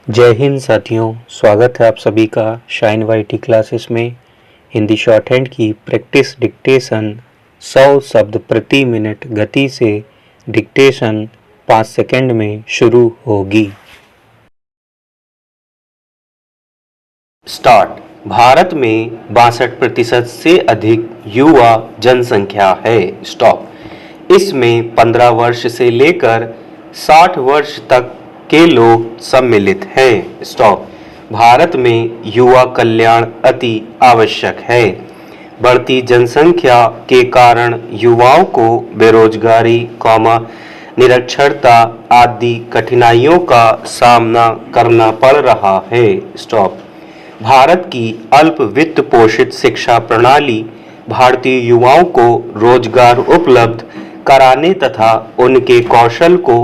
जय हिंद साथियों, स्वागत है आप सभी का शाइन वाईटी क्लासेस में। हिंदी शॉर्ट हैंड की प्रैक्टिस डिक्टेशन 100 शब्द प्रति मिनट गति से डिक्टेशन 5 सेकंड में शुरू होगी। स्टार्ट। भारत में 62% से अधिक युवा जनसंख्या है। स्टॉप। इसमें 15 वर्ष से लेकर 60 वर्ष तक के लोग सम्मिलित हैं। स्टॉप। भारत में युवा कल्याण अति आवश्यक है। बढ़ती जनसंख्या के कारण युवाओं को बेरोजगारी, निरक्षरता आदि कठिनाइयों का सामना करना पड़ रहा है। स्टॉप। भारत की अल्प वित्त पोषित शिक्षा प्रणाली भारतीय युवाओं को रोजगार उपलब्ध कराने तथा उनके कौशल को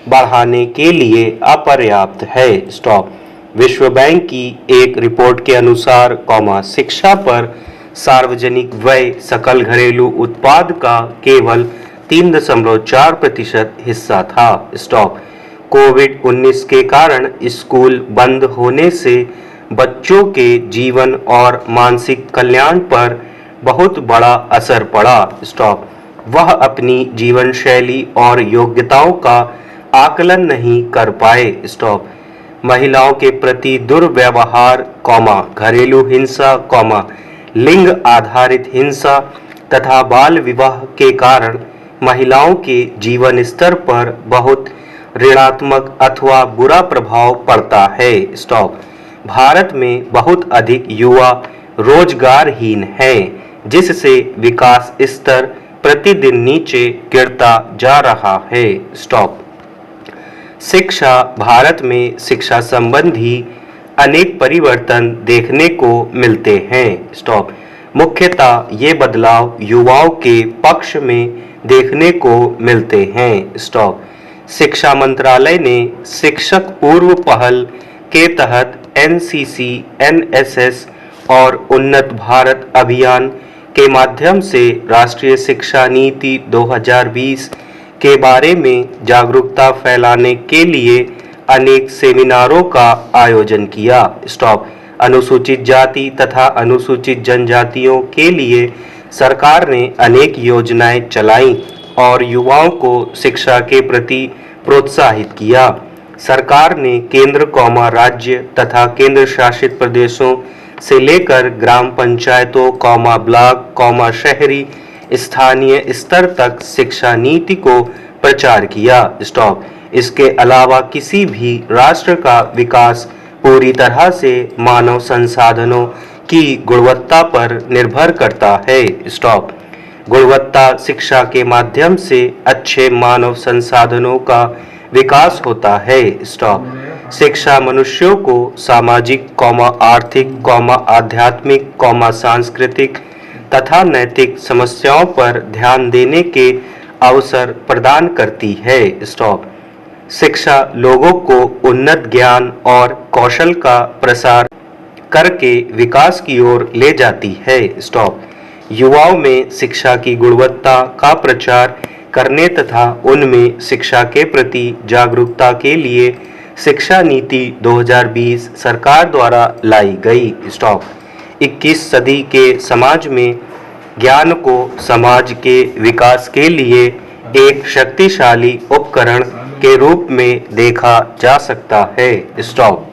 बढ़ाने के लिए अपर्याप्त है। स्टॉप। विश्व बैंक की एक रिपोर्ट के अनुसार, शिक्षा पर सार्वजनिक व्यय सकल घरेलू उत्पाद का केवल 3.4% हिस्सा था। स्टॉप। कोविड-19 के कारण स्कूल बंद होने से बच्चों के जीवन और मानसिक कल्याण पर बहुत बड़ा असर पड़ा। स्टॉप। वह अपनी जीवन शैली और योग्यताओं का आकलन नहीं कर पाए। स्टॉप। महिलाओं के प्रति दुर्व्यवहार, घरेलू हिंसा, लिंग आधारित हिंसा तथा बाल विवाह के कारण महिलाओं के जीवन स्तर पर बहुत ऋणात्मक अथवा बुरा प्रभाव पड़ता है। स्टॉप। भारत में बहुत अधिक युवा रोजगारहीन हैं, जिससे विकास स्तर प्रतिदिन नीचे गिरता जा रहा है। स्टॉप। शिक्षा। भारत में शिक्षा संबंधी अनेक परिवर्तन देखने को मिलते हैं। स्टॉप। मुख्यतः ये बदलाव युवाओं के पक्ष में देखने को मिलते हैं। स्टॉप। शिक्षा मंत्रालय ने शिक्षक पूर्व पहल के तहत एनसीसी, एनएसएस और उन्नत भारत अभियान के माध्यम से राष्ट्रीय शिक्षा नीति 2020 के बारे में जागरूकता फैलाने के लिए अनेक सेमिनारों का आयोजन किया। स्टॉप। अनुसूचित जाति तथा अनुसूचित जनजातियों के लिए सरकार ने अनेक योजनाएं चलाईं और युवाओं को शिक्षा के प्रति प्रोत्साहित किया। सरकार ने केंद्र, राज्य तथा केंद्र शासित प्रदेशों से लेकर ग्राम पंचायतों, ब्लॉक, शहरी स्थानीय स्तर तक शिक्षा नीति को प्रचार किया। स्टॉप। इसके अलावा किसी भी राष्ट्र का विकास पूरी तरह से मानव संसाधनों की गुणवत्ता पर निर्भर करता है। स्टॉप। गुणवत्ता शिक्षा के माध्यम से अच्छे मानव संसाधनों का विकास होता है। स्टॉप। शिक्षा मनुष्यों को सामाजिक, आर्थिक, आध्यात्मिक, सांस्कृतिक तथा नैतिक समस्याओं पर ध्यान देने के अवसर प्रदान करती है। स्टॉप। शिक्षा लोगों को उन्नत ज्ञान और कौशल का प्रसार करके विकास की ओर ले जाती है। स्टॉप। युवाओं में शिक्षा की गुणवत्ता का प्रचार करने तथा उनमें शिक्षा के प्रति जागरूकता के लिए शिक्षा नीति 2020 सरकार द्वारा लाई गई। स्टॉप। 21 सदी के समाज में ज्ञान को समाज के विकास के लिए एक शक्तिशाली उपकरण के रूप में देखा जा सकता है। स्टॉप।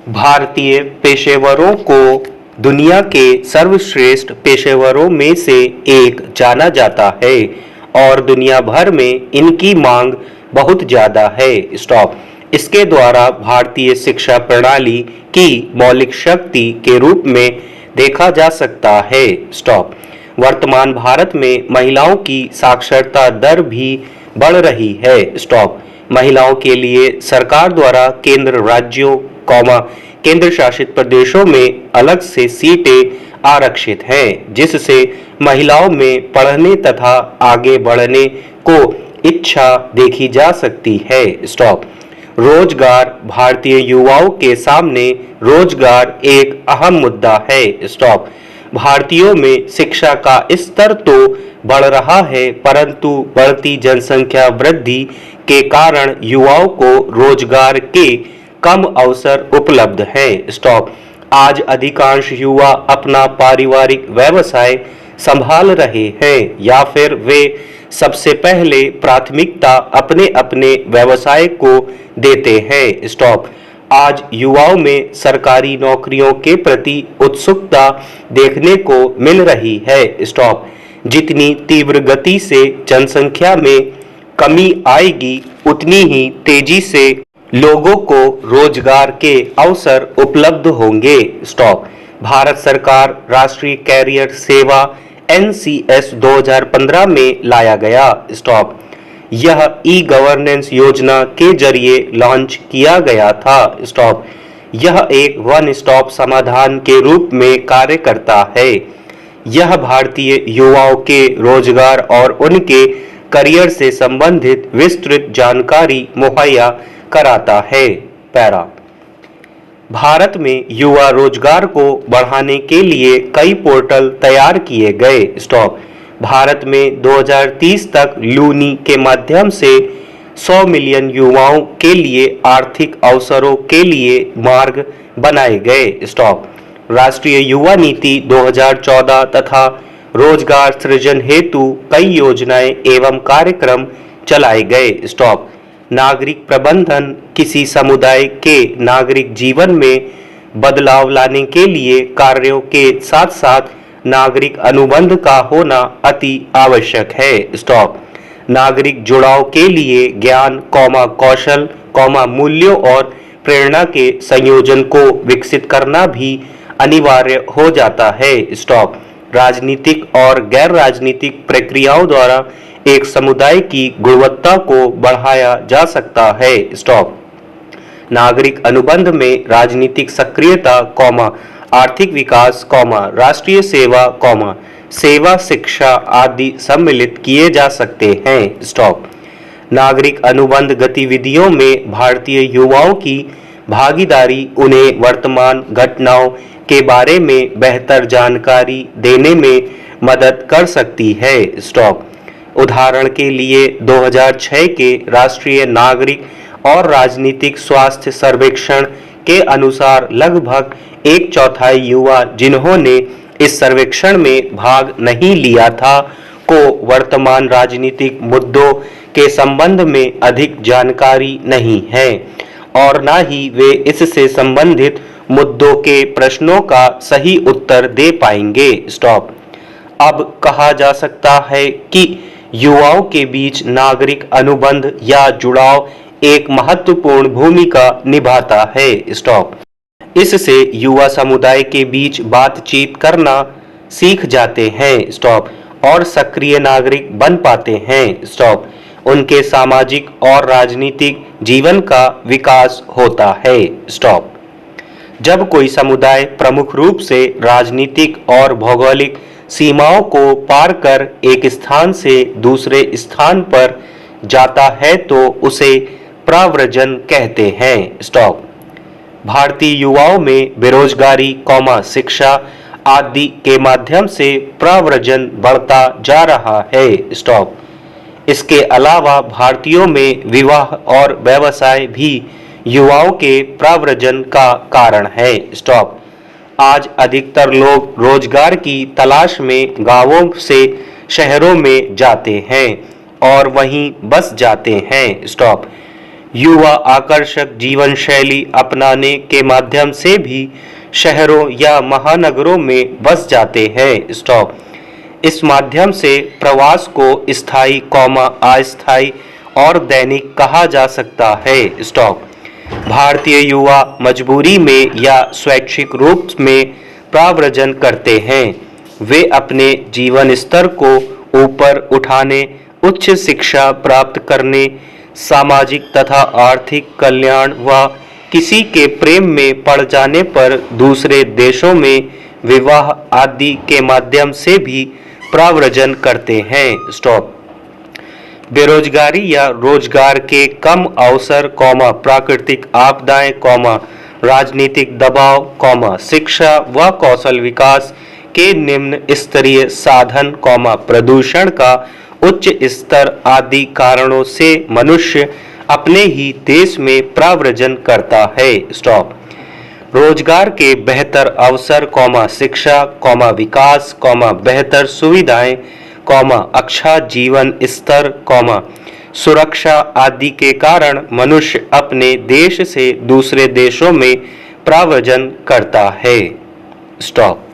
भारतीय पेशेवरों को दुनिया के सर्वश्रेष्ठ पेशेवरों में से एक जाना जाता है और दुनिया भर में इनकी मांग बहुत ज़्यादा है। स्टॉप। इसके द्वारा भारतीय शिक्षा प्रणाली की मौलिक शक्ति के रूप में देखा जा सकता है। स्टॉप। वर्तमान भारत में महिलाओं की साक्षरता दर भी बढ़ रही है। स्टॉप। महिलाओं के लिए सरकार द्वारा केंद्र, राज्यों, केंद्र शासित प्रदेशों में अलग से सीटें आरक्षित हैं, जिससे महिलाओं में पढ़ने तथा आगे बढ़ने को इच्छा देखी जा सकती है। स्टॉप। रोजगार। भारतीय युवाओं के सामने रोजगार एक अहम मुद्दा है। स्टॉप। भारतीयों में शिक्षा का स्तर तो बढ़ रहा है, परंतु बढ़ती जनसंख्या वृद्धि के कारण युवाओं को रोजगार के कम अवसर उपलब्ध हैं। स्टॉप। आज अधिकांश युवा अपना पारिवारिक व्यवसाय संभाल रहे हैं या फिर वे सबसे पहले प्राथमिकता अपने अपने व्यवसाय को देते हैं। स्टॉप। आज युवाओं में सरकारी नौकरियों के प्रति उत्सुकता देखने को मिल रही है। स्टॉप। जितनी तीव्र गति से जनसंख्या में कमी आएगी उतनी ही तेजी से लोगों को रोजगार के अवसर उपलब्ध होंगे। स्टॉप। भारत सरकार राष्ट्रीय कैरियर सेवा NCS 2015 में लाया गया। स्टॉप। यह ई-गवर्नेंस योजना के जरिए लॉन्च किया गया था। स्टॉप। यह एक वन स्टॉप समाधान के रूप में कार्य करता है। यह भारतीय युवाओं के रोजगार और उनके करियर से संबंधित विस्तृत जानकारी मुहैया कराता है। पैरा। भारत में युवा रोजगार को बढ़ाने के लिए कई पोर्टल तैयार किए गए। स्टॉप। भारत में 2030 तक लूनी के माध्यम से 100 मिलियन युवाओं के लिए आर्थिक अवसरों के लिए मार्ग बनाए गए। स्टॉप। राष्ट्रीय युवा नीति 2014 तथा रोजगार सृजन हेतु कई योजनाएं एवं कार्यक्रम चलाए गए। स्टॉप। नागरिक प्रबंधन किसी समुदाय के नागरिक जीवन में बदलाव लाने के लिए कार्यों के साथ साथ नागरिक अनुबंध का होना अति आवश्यक है। स्टॉप। नागरिक जुड़ाव के लिए ज्ञान, कौशल, मूल्यों और प्रेरणा के संयोजन को विकसित करना भी अनिवार्य हो जाता है। स्टॉप। राजनीतिक और गैर राजनीतिक प्रक्रियाओं द्वारा एक समुदाय की गुणवत्ता को बढ़ाया जा सकता है। स्टॉप। नागरिक अनुबंध में राजनीतिक सक्रियता, आर्थिक विकास, राष्ट्रीय सेवा, सेवा शिक्षा आदि सम्मिलित किए जा सकते हैं। स्टॉप। नागरिक अनुबंध गतिविधियों में भारतीय युवाओं की भागीदारी उन्हें वर्तमान घटनाओं के बारे में बेहतर जानकारी देने में मदद कर सकती है। स्टॉप। उदाहरण के लिए 2006 के राष्ट्रीय नागरिक और राजनीतिक स्वास्थ्य सर्वेक्षण के अनुसार लगभग 1/4 युवा जिन्होंने इस सर्वेक्षण में भाग नहीं लिया था को वर्तमान राजनीतिक मुद्दों के संबंध में अधिक जानकारी नहीं है और न ही वे इससे संबंधित मुद्दों के प्रश्नों का सही उत्तर दे पाएंगे। स्टॉप। अब कहा जा सकता है कि युवाओं के बीच नागरिक अनुबंध या जुड़ाव एक महत्वपूर्ण भूमिका निभाता है। स्टॉप। इससे युवा समुदाय के बीच बातचीत करना सीख जाते हैं। स्टॉप। और सक्रिय नागरिक बन पाते हैं। स्टॉप। उनके सामाजिक और राजनीतिक जीवन का विकास होता है। स्टॉप। जब कोई समुदाय प्रमुख रूप से राजनीतिक और भौगोलिक सीमाओं को पार कर एक स्थान से दूसरे स्थान पर जाता है तो उसे प्रव्रजन कहते हैं। स्टॉप। भारतीय युवाओं में बेरोजगारी, शिक्षा आदि के माध्यम से प्रव्रजन बढ़ता जा रहा है। स्टॉप। इसके अलावा भारतीयों में विवाह और व्यवसाय भी युवाओं के प्रव्रजन का कारण है। स्टॉप। आज अधिकतर लोग रोजगार की तलाश में गांवों से शहरों में जाते हैं और वहीं बस जाते हैं। स्टॉप। युवा आकर्षक जीवन शैली अपनाने के माध्यम से भी शहरों या महानगरों में बस जाते हैं। स्टॉप। इस माध्यम से प्रवास को स्थायी, अस्थायी और दैनिक कहा जा सकता है। स्टॉप। भारतीय युवा मजबूरी में या स्वैच्छिक रूप में प्रव्रजन करते हैं। वे अपने जीवन स्तर को ऊपर उठाने, उच्च शिक्षा प्राप्त करने, सामाजिक तथा आर्थिक कल्याण व किसी के प्रेम में पड़ जाने पर दूसरे देशों में विवाह आदि के माध्यम से भी प्रव्रजन करते हैं। स्टॉप। बेरोजगारी या रोजगार के कम अवसर, प्राकृतिक आपदाएं, राजनीतिक दबाव, शिक्षा व कौशल विकास के निम्न स्तरीय साधन, प्रदूषण का उच्च स्तर आदि कारणों से मनुष्य अपने ही देश में प्रव्रजन करता है। स्टॉप। रोजगार के बेहतर अवसर, शिक्षा, विकास, बेहतर सुविधाएं, अच्छा जीवन स्तर, सुरक्षा आदि के कारण मनुष्य अपने देश से दूसरे देशों में प्रव्रजन करता है। स्टॉप।